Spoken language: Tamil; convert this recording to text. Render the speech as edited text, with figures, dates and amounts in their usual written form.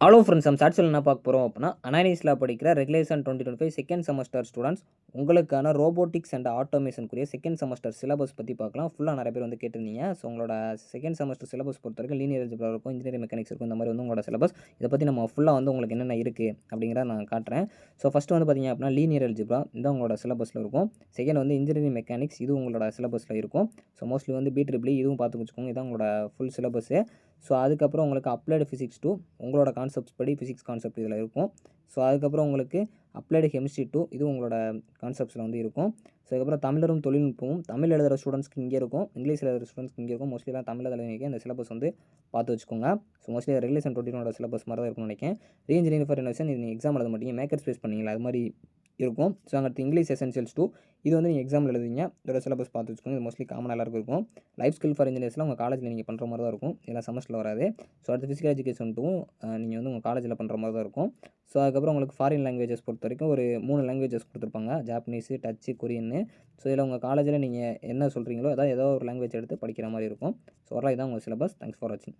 ஹலோ ஃப்ரெண்ட்ஸ், நம்ம சாட்சியில் என்ன பார்க்க போகிறோம் அப்படின்னா, அனாலிசிஸில் படிக்கிற ரெகுலேஷன் 2025 செகண்ட் செமஸ்டர் ஸ்டூடெண்ட்ஸ் உங்களுக்கான ரோபோட்டிக்ஸ் அண்ட் ஆட்டோமேஷனுக்குரிய செகண்ட் செமஸ்டர் சிலபஸ் பற்றி பார்க்கலாம். ஃபுல்லாக நிறைய பேர் வந்து கேட்டிருந்தீங்க. ஸோ உங்களோட செகண்ட் செமஸ்டர் சிலபஸ் பொறுத்த வரைக்கும் லீனியர் அல்ஜிப்ரா இருக்கும், இன்ஜினியரிங் மெக்கானிக்ஸ் இருக்கும். இந்த மாதிரி வந்து உங்களோட சிலபஸ் இதை பற்றி நம்ம ஃபுல்லாக வந்து உங்களுக்கு என்னென்ன இருக்குது அப்படிங்கிறத நான் காட்டுறேன். ஸோ ஃபஸ்ட்டு வந்து பார்த்திங்க அப்படின்னா லீனியர் அல்ஜிப்ரா இந்த உங்களோட சிலபஸில் இருக்கும். செகண்ட் வந்து இன்ஜினியரிங் மெக்கானிக்ஸ் இது உங்களோட சிலபஸில் இருக்கும். ஸோ மோஸ்ட்லி வந்து BEE இதுவும் பார்த்து வச்சுக்கோங்க. இதான் உங்களோட ஃபுல் சிலபஸ்ஸு. ஸோ அதுக்கப்புறம் உங்களுக்கு அப்ளைடு ஃபிசிக்ஸ் 2 உங்களோட கான்செப்ட்ஸ் படி ஃபிசிக்ஸ் கான்செப்ட் இதில் இருக்கும். ஸோ அதுக்கப்புறம் உங்களுக்கு அப்ளைடு கெமிஸ்ட்ரி 2 இது உங்களோட கான்செப்ட்ஸில் வந்து இருக்கும். ஸோ அதுக்கப்புறம் தமிழரும் தொழில்நுட்பமும் தமிழ் எழுதுகிற ஸ்டூடெண்ட்ஸ்க்கு இங்கே இருக்கும், இங்கிலீஷ் எழுதுகிற ஸ்டூடெண்ட்ஸ்க்கு இங்கே இருக்கும். மோஸ்ட்லிலாம் தமிழ் எழுதுறவங்க இந்த சிலபஸ் வந்து பார்த்து வச்சுக்கோங்க. ஸோ மோஸ்ட்லி ரெகுலேஷன் 21 சிலபஸ் மாதிரி தான் இருக்கும்னு நினைக்கிறேன். ரீஇன்ஜினியரிங் ஃபார் இனோவேஷன் இது நீங்கள் எக்ஸாம் எழுத மாட்டீங்க, மேக்கர் ஸ்பேஸ் பண்ணீங்களா அது மாதிரி இருக்கும். ஸோ அடுத்து இங்கிலீஷ் எசென்ஷியல்ஸ் 2 இது வந்து நீங்கள் எக்ஸாமில் எழுதுவீங்க. இதோட சிலபஸ் பார்த்து வச்சுக்கோங்க. இது மோஸ்ட்லி காமனாக எல்லாருக்கும் இருக்கும். லைஃப் ஸ்கில் ஃபார் இன்ஜினியர்ஸ்லாம் உங்கள் காலேஜில் நீங்கள் பண்ணுற மாதிரி தான் இருக்கும். இதெல்லாம் செமஸ்டரில் வராது. ஸோ அடுத்து ஃபிசிக்கல் எஜுகேஷன் 2 நீங்கள் வந்து உங்கள் காலேஜில் பண்ணுற மாதிரி தான் இருக்கும். ஸோ அதுக்கப்புறம் உங்களுக்கு ஃபாரின் லாங்குவேஜஸ் பொறுத்த வரைக்கும் ஒரு 3 லாங்குவேஜஸ் கொடுத்துருப்பாங்க, ஜாப்பனீஸு, டச்சு, கொரியன்னு. ஸோ இதில் உங்கள் காலேஜில் நீங்கள் என்ன சொல்கிறீங்களோ அதாவது ஏதோ ஒரு லாங்குவேஜ் எடுத்து படிக்கிற மாதிரி இருக்கும். ஸோ ஓவரால் இதான் உங்கள் சிலபஸ். தேங்க்ஸ் ஃபார் வாட்சிங்.